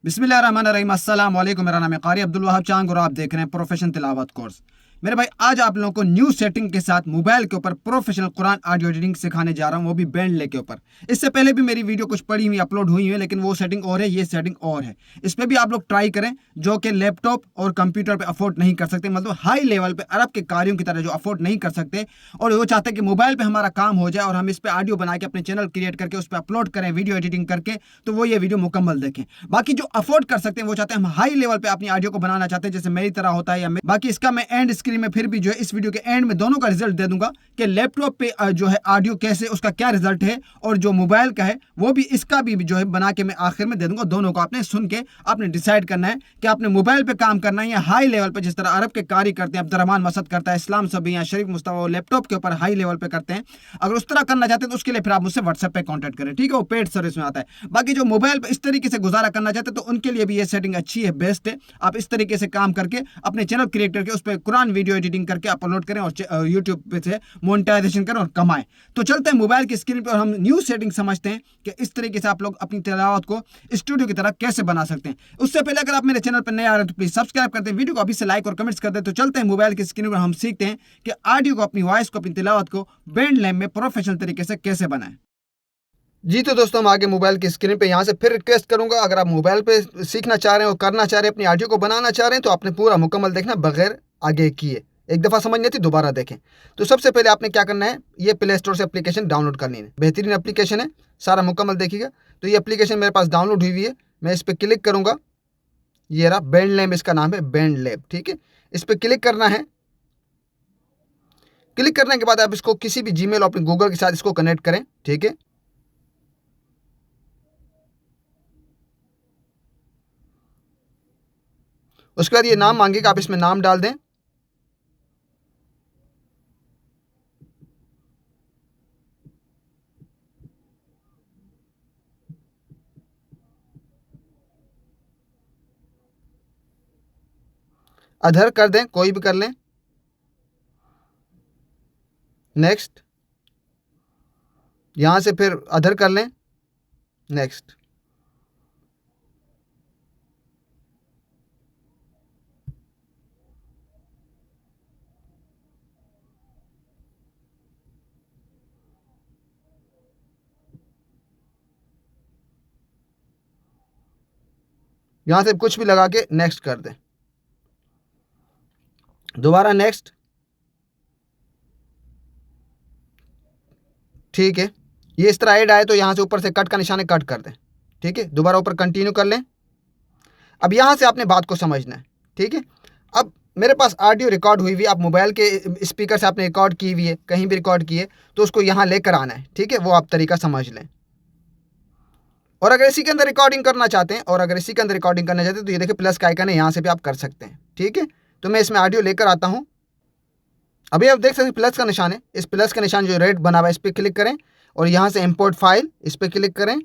बिस्मिल्लाहिर्रहमानिर्रहीम। अस्सलाम वालेकुम। मेरा नाम है कारी अब्दुल वहाब चांग और आप देख रहे हैं प्रोफेशनल तिलावत कोर्स। मेरे भाई, आज आप लोगों को न्यू सेटिंग के साथ मोबाइल के ऊपर प्रोफेशनल कुरान ऑडियो एडिटिंग सिखाने जा रहा हूं, वो भी बैंडले के ऊपर। इससे पहले भी मेरी वीडियो कुछ पड़ी हुई अपलोड हुई है, लेकिन वो सेटिंग और है, ये सेटिंग और है। इस पर भी आप लोग ट्राई करें, जो कि लैपटॉप और कंप्यूटर पे अफोर्ड नहीं कर सकते, मतलब हाई लेवल पे अरब के कार्यों की तरह जो अफोर्ड नहीं कर सकते, और वो चाहते हैं कि मोबाइल पे हमारा काम हो जाए और हम इस पे ऑडियो बना के अपने चैनल क्रिएट करके उस पर अपलोड करें वीडियो एडिटिंग करके, तो वो ये वीडियो मुकम्मल देखें। बाकी जो अफोर्ड कर सकते हैं वो चाहते हैं हम हाई लेवल पे अपनी ऑडियो को बनाना चाहते हैं, जैसे मेरी तरह होता है, या बाकी इसका मैं एंड स्क्रीन में फिर भी जो है इस वीडियो के एंड में दोनों का रिजल्ट दे दूंगा कि लैपटॉप पे जो है ऑडियो कैसे, उसका क्या रिजल्ट है, और जो मोबाइल का है वो भी, इसका भी जो है बना के मैं आखिर में दे दूंगा। दोनों को आपने सुन के आपने डिसाइड करना है कि आपने मोबाइल पे काम करना है या हाई लेवल पे, जिस तरह अरब के कार्य करते हैं, अब्दुर्रहमान मसद करता है, इस्लाम सभी या शरीफ मुस्तफा लैपटॉप के ऊपर हाई लेवल पे करते हैं। अगर उस तरह करना चाहते हैं तो उसके लिए फिर आप मुझसे व्हाट्सएप पे कॉन्टैक्ट करें, ठीक है, वो पेड सर्विस में आता है। बाकी जो मोबाइल पे इस तरीके से गुजारा करना चाहते हैं तो उनके लिए भी ये सेटिंग अच्छी है, बेस्ट है। आप इस तरीके से काम करके अपने चैनल क्रिएट करके उस पर कुरान वीडियो एडिटिंग करके अपलोड करें और यूट्यूब पे से मोनेटाइजेशन करें और कमाएं। तो चलते हैं मोबाइल की स्क्रीन पर और हम न्यू सेटिंग समझते हैं कि इस तरीके से आप लोग अपनी तिलावत को स्टूडियो की तरह कैसे बना सकते हैं। उससे पहले अगर आप मेरे चैनल पर नए आ रहे हैं तो प्लीज सब्सक्राइब करते हैं, वीडियो को अभी से लाइक और कमेंट्स कर दें। तो चलते हैं मोबाइल की स्क्रीन पर, हम सीखते हैं कि ऑडियो को, अपनी वॉइस को, अपनी तिलावत को बैंड लैम्प में प्रोफेशनल तरीके से कैसे बनाएं। जी तो दोस्तों, हम आगे मोबाइल की स्क्रीन पे यहाँ से फिर रिक्वेस्ट करूंगा, अगर आप मोबाइल पे सीखना चाह रहे हैं और करना चाह रहे हैं, अपनी ऑडियो को बनाना चाह रहे हैं, तो आपने पूरा मुकम्मल देखना बगैर आगे किए। एक दफ़ा समझ नहीं थी दोबारा देखें। तो सबसे पहले आपने क्या करना है, ये प्ले स्टोर से एप्लीकेशन डाउनलोड करनी है। बेहतरीन एप्लीकेशन है, सारा मुकम्मल देखिएगा। तो ये एप्लीकेशन मेरे पास डाउनलोड हुई हुई है, मैं इस पर क्लिक करूँगा। ये रहा बैंड लैब, इसका नाम है बैंड लैब, ठीक है। इस पर क्लिक करना है। क्लिक करने के बाद आप इसको किसी भी जीमेल और अपने गूगल के साथ इसको कनेक्ट करें, ठीक है। उसके बाद ये नाम मांगेगा, आप इसमें नाम डाल दें। अधर कर दें, कोई भी कर लें। नेक्स्ट, यहाँ से फिर अधर कर लें। नेक्स्ट, यहाँ से कुछ भी लगा के नेक्स्ट कर दें। दोबारा नेक्स्ट, ठीक है। ये इस तरह ऐड आए तो यहाँ से ऊपर से कट का निशान है, कट कर दें, ठीक है। दोबारा ऊपर कंटिन्यू कर लें। अब यहाँ से आपने बात को समझना है, ठीक है। अब मेरे पास ऑडियो रिकॉर्ड हुई हुई, आप मोबाइल के स्पीकर से आपने रिकॉर्ड की हुई है, कहीं भी रिकॉर्ड की है, तो उसको यहाँ लेकर आना है, ठीक है। वो आप तरीका समझ लें। और अगर इसी के अंदर रिकॉर्डिंग करना चाहते हैं तो ये देखिए प्लस का आइकन है, यहाँ से भी आप कर सकते हैं, ठीक है। तो मैं इसमें ऑडियो लेकर आता हूँ। अभी आप देख सकते हैं प्लस का निशान है, इस प्लस का निशान जो रेड बना हुआ है इस पर क्लिक करें और यहाँ से इंपोर्ट फाइल, इस पर क्लिक करें।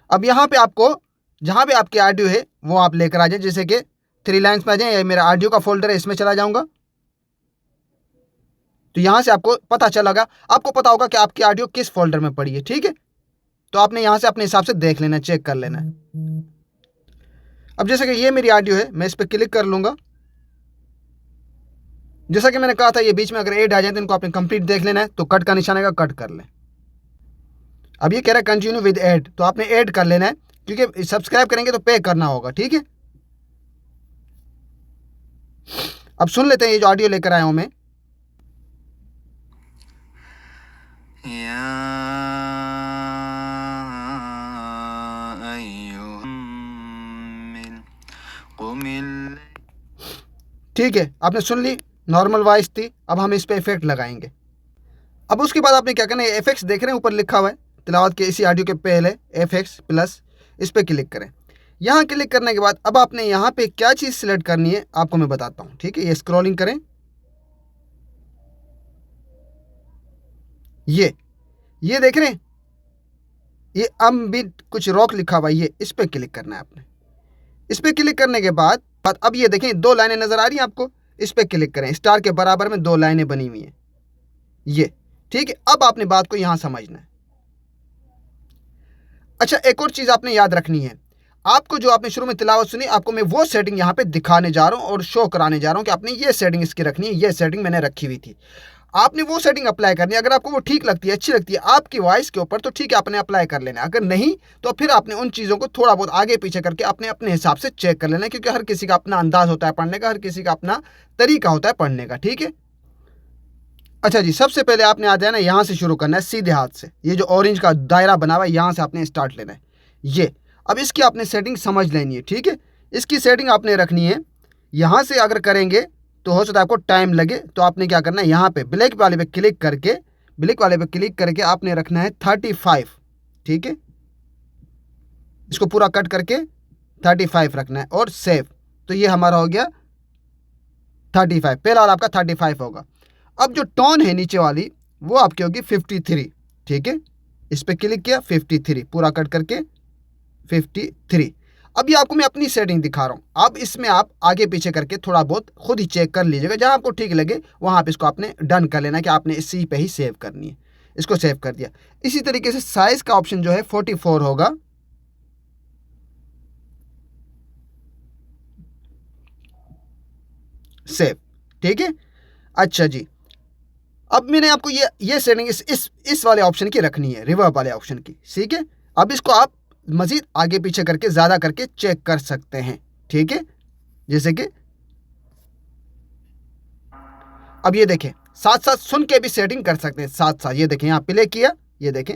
अब यहाँ पे आपको जहाँ पे आपकी ऑडियो है वो आप लेकर आ जाए, जैसे कि 3 लाइन्स में आ जाए। ये मेरा ऑडियो का फोल्डर है, इसमें चला जाऊँगा। तो यहाँ से आपको पता चलेगा, आपको पता होगा कि आपकी ऑडियो किस फोल्डर में पड़ी है, ठीक है। तो आपने यहाँ से अपने हिसाब से देख लेना, चेक कर लेना है। अब जैसे कि ये मेरी ऑडियो है, मैं इस पर क्लिक कर लूँगा। जैसा कि मैंने कहा था, ये बीच में अगर ऐड आ जाए तो इनको आपने कंप्लीट देख लेना है। तो कट का निशान आएगा, कट कर लें। अब ये कह रहा है कंटिन्यू विद ऐड, तो आपने ऐड कर लेना है, क्योंकि सब्सक्राइब करेंगे तो पे करना होगा, ठीक है। अब सुन लेते हैं ये जो ऑडियो लेकर आया हूं मैं। ठीक है, आपने सुन ली, नॉर्मल वॉइस थी। अब हम इस पे इफेक्ट लगाएंगे। अब उसके बाद आपने क्या करना है, एफएक्स देख रहे हैं ऊपर लिखा हुआ है तिलावत के इसी ऑडियो के पहले, एफएक्स प्लस, इस पर क्लिक करें। यहाँ क्लिक करने के बाद अब आपने यहाँ पे क्या चीज़ सिलेक्ट करनी है आपको मैं बताता हूँ, ठीक है। ये स्क्रॉलिंग करें, ये देख रहे हैं, ये अम्बिट कुछ रॉक लिखा हुआ है, ये इस पर क्लिक करना है आपने। इस पर क्लिक करने के बाद अब ये देखें 2 लाइनें नज़र आ रही हैं आपको, इस पर क्लिक करें। स्टार के बराबर में 2 लाइनें बनी हुई हैं, ये, ठीक है। अब आपने बात को यहाँ समझना है। अच्छा, एक और चीज़ आपने याद रखनी है, आपको जो आपने शुरू में तिलावत सुनी, आपको मैं वो सेटिंग यहाँ पे दिखाने जा रहा हूँ और शो कराने जा रहा हूँ कि आपने ये सेटिंग इसकी रखनी है, ये सेटिंग मैंने रखी हुई थी। आपने वो सेटिंग अप्लाई करनी है। अगर आपको वो ठीक लगती है, अच्छी लगती है आपकी वॉइस के ऊपर, तो ठीक है, आपने अप्लाई कर लेना है। अगर नहीं तो फिर आपने उन चीज़ों को थोड़ा बहुत आगे पीछे करके अपने अपने हिसाब से चेक कर लेना है, क्योंकि हर किसी का अपना अंदाज होता है पढ़ने का, हर किसी का अपना तरीका होता है पढ़ने का। ठीक है। अच्छा जी, सबसे पहले आपने आ जाना, यहाँ से शुरू करना है सीधे हाथ से। ये जो ऑरेंज का दायरा बना हुआ है, यहाँ से आपने स्टार्ट लेना है ये। अब इसकी आपने सेटिंग समझ लेनी है। ठीक है, इसकी सेटिंग आपने रखनी है। यहाँ से अगर करेंगे तो हो सकता है आपको टाइम लगे, तो आपने क्या करना है, यहाँ पे ब्लैक वाले पे क्लिक करके, ब्लैक वाले पे क्लिक करके आपने रखना है 35। ठीक है, इसको पूरा कट करके 35 रखना है और सेव। तो ये हमारा हो गया 35, पहला वाला आपका 35 होगा। अब जो टोन है नीचे वाली, वो आपकी होगी 53। ठीक है, इस पर क्लिक किया, 53 पूरा कट करके 53। अभी आपको मैं अपनी सेटिंग दिखा रहा हूँ। अब इसमें आप आगे पीछे करके थोड़ा बहुत खुद ही चेक कर लीजिएगा, जहाँ आपको ठीक लगे वहाँ पे इसको आपने डन कर लेना कि आपने इसी पे ही सेव करनी है। इसको सेव कर दिया। इसी तरीके से साइज का ऑप्शन जो है 44 होगा। सेव। ठीक है। अच्छा जी, अब मैंने आपको ये सेटिंग इस वाले ऑप्शन की रखनी है, रिवर्ब वाले ऑप्शन की। ठीक है, अब इसको आप मजीद आगे पीछे करके ज़्यादा करके चेक कर सकते हैं। ठीक है, जैसे कि अब ये देखें, साथ साथ सुन के भी सेटिंग कर सकते हैं साथ साथ। ये देखें, यहाँ प्ले किया, ये देखें,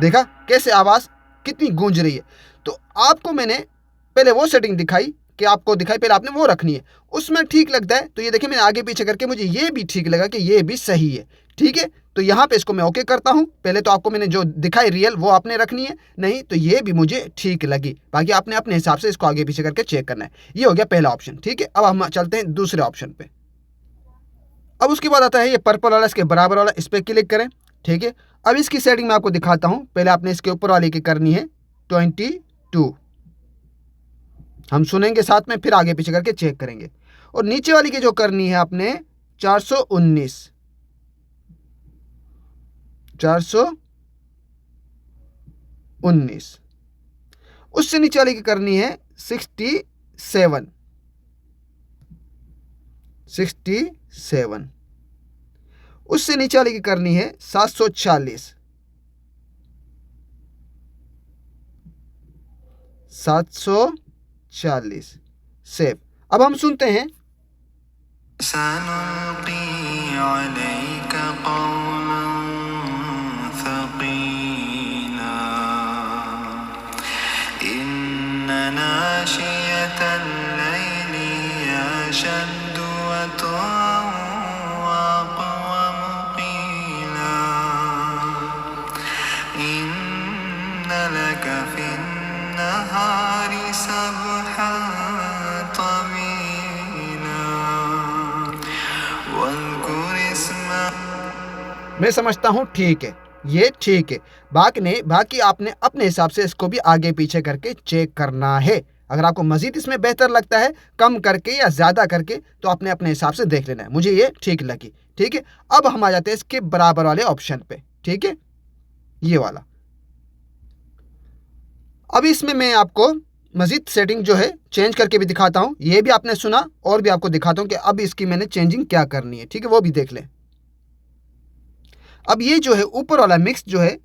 देखा कैसे आवाज़ कितनी गूंज रही है। तो आपको मैंने पहले वो सेटिंग दिखाई कि आपको दिखाई, पहले आपने वो रखनी है। उसमें ठीक लगता है तो ये देखिए, मैंने आगे पीछे करके मुझे ये भी ठीक लगा कि ये भी सही है। ठीक है, तो यहाँ पे इसको मैं ओके करता हूँ। पहले तो आपको मैंने जो दिखाई रियल वो आपने रखनी है, नहीं तो ये भी मुझे ठीक लगी। बाकी आपने अपने हिसाब से इसको आगे पीछे करके चेक करना है। ये हो गया पहला ऑप्शन। ठीक है, अब हम चलते हैं दूसरे ऑप्शन पे। अब उसके बाद आता है ये पर्पल वाला, इसके बराबर वाला, इस पर क्लिक करें। ठीक है, अब इसकी सेटिंग मैं आपको दिखाता हूँ। पहले आपने इसके ऊपर वाले की करनी है 22, हम सुनेंगे साथ में, फिर आगे पीछे करके चेक करेंगे। और नीचे वाली की जो करनी है आपने 419, 419। उससे नीचे वाली की करनी है 67, 67। उससे नीचे वाली की करनी है 740, 740। सेव। अब हम सुनते हैं, सनुल्की अलैका क़ौलन थक़ीला इन्न नाशियतल लैली अशद्दु वतअन व अक़वमु क़ीला इन्न लका फिन्नहारि सबहन मैं समझता हूँ ठीक है, ये ठीक है। बाकी आपने अपने हिसाब से इसको भी आगे पीछे करके चेक करना है। अगर आपको मजीद इसमें बेहतर लगता है कम करके या ज़्यादा करके, तो आपने अपने हिसाब से देख लेना है। मुझे ये ठीक लगी। ठीक है, अब हम आ जाते हैं इसके बराबर वाले ऑप्शन पे। ठीक है, ये वाला। अब इसमें मैं आपको मजीद सेटिंग जो है चेंज करके भी दिखाता हूँ। ये भी आपने सुना और भी आपको दिखाता हूँ कि अब इसकी मैंने चेंजिंग क्या करनी है। ठीक है, वो भी देख लें। अब ये जो है ऊपर वाला मिक्स जो है,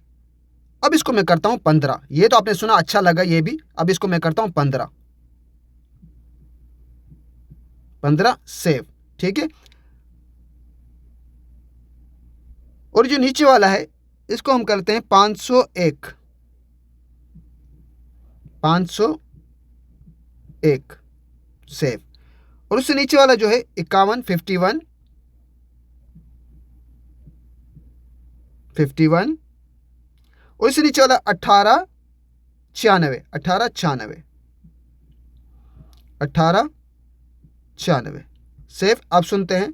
अब इसको मैं करता हूँ 15। ये तो आपने सुना, अच्छा लगा ये भी। अब इसको मैं करता हूँ 15, 15 सेव। ठीक है, और जो नीचे वाला है इसको हम करते हैं 501, 501। सेव। और उससे नीचे वाला जो है 51, 51, 51, और उससे नीचे वाला 18, 96, 18, 96, 18, 96, सेव। आप सुनते हैं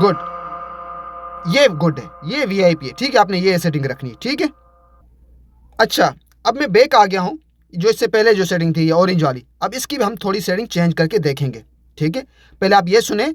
गुड, ये गुड है, ये वीआईपी है, ठीक है। आपने ये सेटिंग रखनी है, ठीक है। अच्छा, अब मैं बैक आ गया हूँ, जो इससे पहले जो सेटिंग थी ये ऑरेंज वाली, अब इसकी भी हम थोड़ी सेटिंग चेंज करके देखेंगे, ठीक है। पहले आप ये सुने,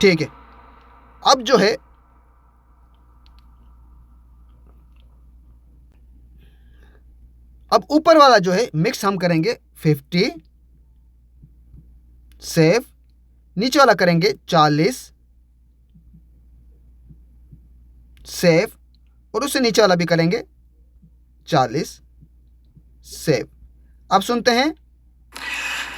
ठीक है, अब जो है अब ऊपर वाला जो है मिक्स हम करेंगे 50, सेव। नीचे वाला करेंगे 40, सेव। और उससे नीचे वाला भी करेंगे 40, सेव। अब सुनते हैं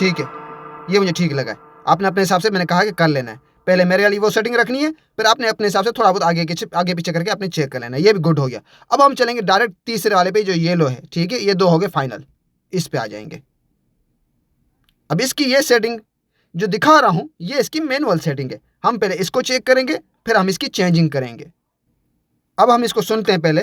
ठीक है, ये मुझे ठीक लगा है। आपने अपने हिसाब से, मैंने कहा कि कर लेना है, पहले मेरे वाली वो सेटिंग रखनी है, फिर आपने अपने हिसाब से थोड़ा बहुत आगे पीछे करके आपने चेक कर लेना है, ये भी गुड हो गया। अब हम चलेंगे डायरेक्ट तीसरे वाले पे जो येलो है, ठीक है। ये दो हो गए फाइनल, इस पे आ जाएंगे। अब इसकी ये सेटिंग जो दिखा रहा हूँ ये इसकी मैनुअल सेटिंग है। हम पहले इसको चेक करेंगे, फिर हम इसकी चेंजिंग करेंगे। अब हम इसको सुनते हैं पहले।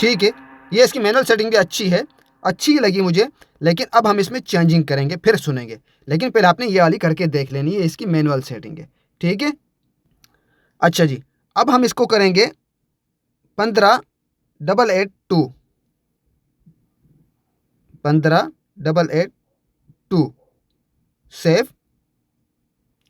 ठीक है, ये इसकी मैनुअल सेटिंग भी अच्छी है, अच्छी ही लगी मुझे। लेकिन अब हम इसमें चेंजिंग करेंगे, फिर सुनेंगे। लेकिन पहले आपने ये वाली करके देख लेनी है, इसकी मैनुअल सेटिंग है, ठीक है। अच्छा जी, अब हम इसको करेंगे 15,882, 15,882, सेव।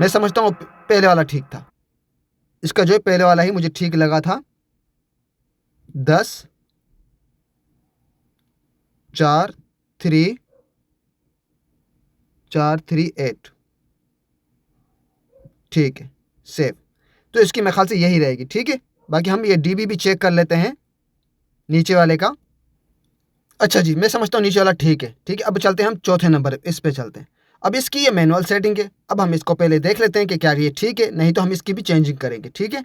मैं समझता हूँ पहले वाला ठीक था। इसका जो है पहले वाला ही मुझे ठीक लगा था। 10, 4, 3, 4, 3, 8, ठीक है, सेव। तो इसकी मेरे ख्याल से यही रहेगी, ठीक है। बाकी हम ये डीबी भी चेक कर लेते हैं नीचे वाले का। अच्छा जी, मैं समझता हूँ नीचे वाला ठीक है, ठीक है। अब चलते हैं हम चौथे नंबर इस पे चलते हैं। अब इसकी ये मैनुअल सेटिंग है। अब हम इसको पहले देख लेते हैं कि क्या ये ठीक है, नहीं तो हम इसकी भी चेंजिंग करेंगे, ठीक है।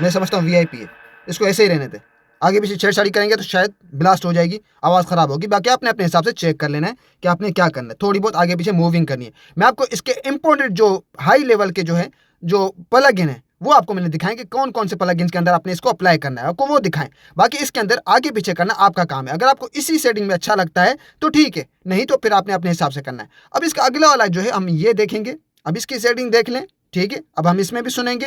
मैं समझता हूँ वीआईपी है, इसको ऐसे ही रहने दे। आगे पीछे छेड़छाड़ी करेंगे तो शायद ब्लास्ट हो जाएगी, आवाज़ ख़राब होगी। बाकी आपने अपने हिसाब से चेक कर लेना है कि आपने क्या करना है। थोड़ी बहुत आगे पीछे मूविंग करनी है। मैं आपको इसके इम्पोर्टेंट जो हाई लेवल के जो है जो प्लगइन है वो आपको मैंने दिखाएं कि कौन कौन से प्लगइन्स के अंदर आपने इसको अप्लाई करना है, आपको वो दिखाएं। बाकी इसके अंदर आगे पीछे करना आपका काम है। अगर आपको इसी सेटिंग में अच्छा लगता है तो ठीक है, नहीं तो फिर आपने अपने हिसाब से करना है। अब इसका अगला वाला जो है हम ये देखेंगे। अब इसकी सेटिंग देख लें, ठीक है। अब हम इसमें भी सुनेंगे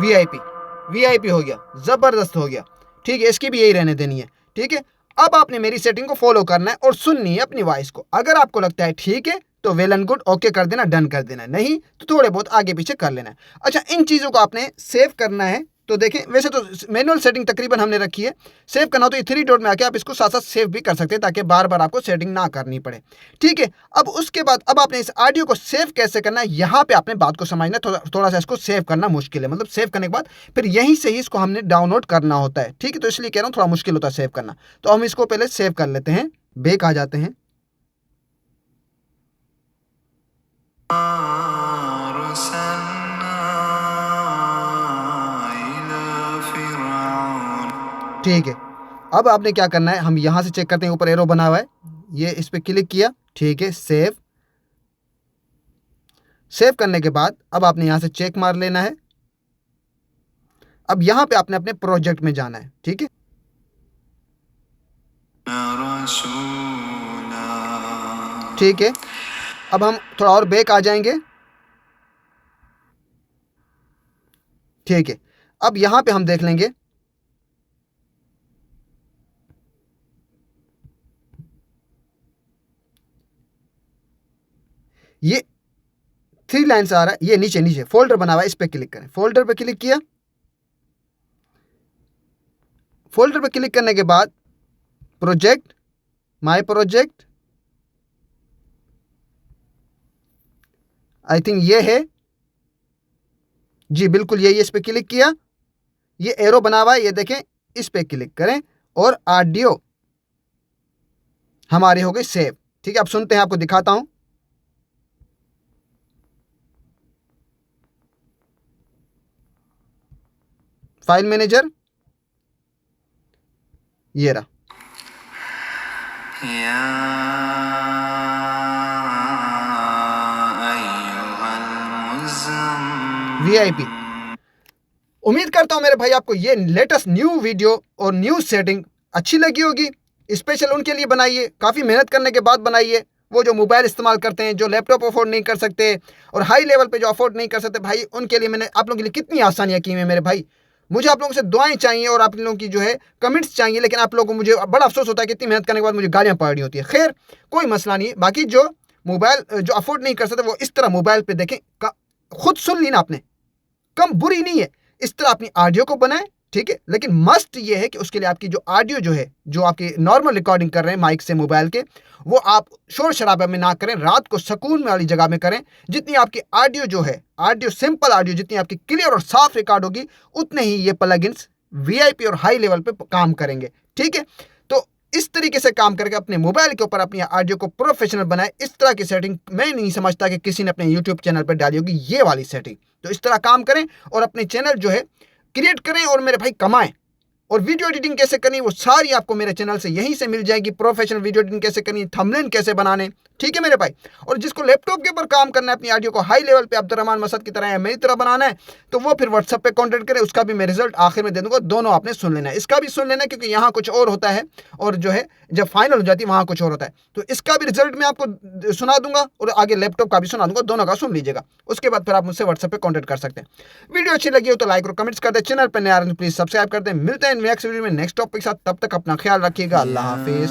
वीआईपी हो गया, ज़बरदस्त हो गया। ठीक है, इसकी भी यही रहने देनी है। ठीक है, अब आपने मेरी सेटिंग को फॉलो करना है और सुननी है अपनी वॉइस को। अगर आपको लगता है ठीक है तो वेल एंड गुड, ओके कर देना, डन कर देना, नहीं तो थोड़े बहुत आगे पीछे कर लेना है। अच्छा, इन चीज़ों को आपने सेव करना है। तो देखें, वैसे तो मैनुअल सेटिंग तकरीबन हमने रखी है। सेव करना हो तो ये 3 डॉट में आके आप इसको साथ साथ सेव भी कर सकते हैं, ताकि बार बार आपको सेटिंग ना करनी पड़े। ठीक है, अब उसके बाद अब आपने इस ऑडियो को सेव कैसे करना है, यहाँ पे आपने बात को समझना है। थोड़ा सा इसको सेव करना मुश्किल है, मतलब सेव करने के बाद फिर यहीं से ही इसको हमने डाउनलोड करना होता है। ठीक है, तो इसलिए कह रहा हूँ थोड़ा मुश्किल होता है सेव करना। तो हम इसको पहले सेव कर लेते हैं, बैक आ जाते हैं। ठीक है, अब आपने क्या करना है, हम यहाँ से चेक करते हैं, ऊपर एरो बना हुआ है, ये इस पर क्लिक किया। ठीक है, सेव करने के बाद अब आपने यहाँ से चेक मार लेना है। अब यहाँ पे आपने अपने प्रोजेक्ट में जाना है। ठीक है, ठीक है, अब हम थोड़ा और बैक आ जाएंगे। ठीक है, अब यहाँ पे हम देख लेंगे, ये 3 लाइन्स आ रहा है, ये नीचे नीचे फोल्डर बना हुआ है, इस पे क्लिक करें। फोल्डर पे क्लिक किया। फोल्डर पे क्लिक करने के बाद project, my project, I think ये है जी, बिल्कुल यही, इस पे क्लिक किया। ये एरो बना हुआ है, ये देखें, इस पे क्लिक करें और ऑडियो हमारी हो गई सेव। ठीक है, अब सुनते हैं, आपको दिखाता हूं। फाइल मैनेजर, ये रहा। वीआईपी। उम्मीद करता हूं मेरे भाई आपको ये लेटेस्ट न्यू वीडियो और न्यू सेटिंग अच्छी लगी होगी। स्पेशल उनके लिए बनाइए, काफ़ी मेहनत करने के बाद बनाइए। वो जो मोबाइल इस्तेमाल करते हैं, जो लैपटॉप अफोर्ड नहीं कर सकते और हाई लेवल पे जो अफोर्ड नहीं कर सकते, भाई उनके लिए मैंने आप लोगों के लिए कितनी आसानियाँ की हैं मेरे भाई। मुझे आप लोगों से दुआएं चाहिए और आप लोगों की जो है कमेंट्स चाहिए, लेकिन आप लोगों को मुझे बड़ा अफसोस होता है कि इतनी मेहनत करने के बाद मुझे गालियाँ पड़नी होती है। खैर, कोई मसला नहीं है। बाकी जो मोबाइल जो अफोर्ड नहीं कर सकते, वो इस तरह मोबाइल पे देखें, खुद सुन ली ना आपने, कम बुरी नहीं है, इस तरह अपनी ऑडियो को बनाएं। ठीक है, लेकिन मस्ट ये है कि उसके लिए आपकी जो ऑडियो जो है, जो आपकी नॉर्मल रिकॉर्डिंग कर रहे हैं माइक से मोबाइल के, वो आप शोर शराबे में ना करें, रात को सुकून वाली जगह में करें। जितनी आपकी ऑडियो जो है, ऑडियो सिंपल ऑडियो जितनी आपकी क्लियर और साफ रिकॉर्ड होगी, उतने ही ये प्लगइन्स वीआईपी और हाई लेवल पे काम करेंगे। ठीक है, तो इस तरीके से काम करके अपने मोबाइल के ऊपर अपनी ऑडियो को प्रोफेशनल बनाए। इस तरह की सेटिंग मैं नहीं समझता कि किसी ने अपने यूट्यूब चैनल पर डाली होगी, ये वाली सेटिंग। तो इस तरह काम करें और अपने चैनल जो है क्रिएट करें और मेरे भाई कमाएं। और वीडियो एडिटिंग कैसे करनी, वो सारी आपको मेरे चैनल से यहीं से मिल जाएगी। प्रोफेशनल वीडियो एडिटिंग कैसे करनी, थंबनेल कैसे बनाने। ठीक है मेरे भाई, और जिसको लैपटॉप के ऊपर काम करना है, अपनी ऑडियो को हाई लेवल पे अब्दुर्रहमान मसद की तरह या मेरी तरह बनाना है, तो वो फिर व्हाट्सएप पे कांटेक्ट करें। उसका भी मैं रिजल्ट आखिर में दे दूंगा, दोनों आपने सुन लेना है। इसका भी सुन लेना है, क्योंकि यहाँ कुछ और होता है और जो है जब फाइनल हो जाती है वहाँ कुछ और होता है। तो इसका भी रिजल्ट मैं आपको सुना दूंगा और आगे लैपटॉप का भी सुना दूंगा, दोनों का सुन लीजिएगा। उसके बाद फिर आप मुझसे व्हाट्सएप पे कॉन्टेक्ट कर सकते हैं। वीडियो अच्छी लगी हो तो लाइक और कमेंट्स कर दे, चैनल पर नया तो प्लीज सब्सक्राइब कर दे। मिलते हैं नेक्स्ट वीडियो में नेक्स्ट टॉपिक के साथ, तब तक अपना ख्याल रखिएगा। अल्लाह हाफिज।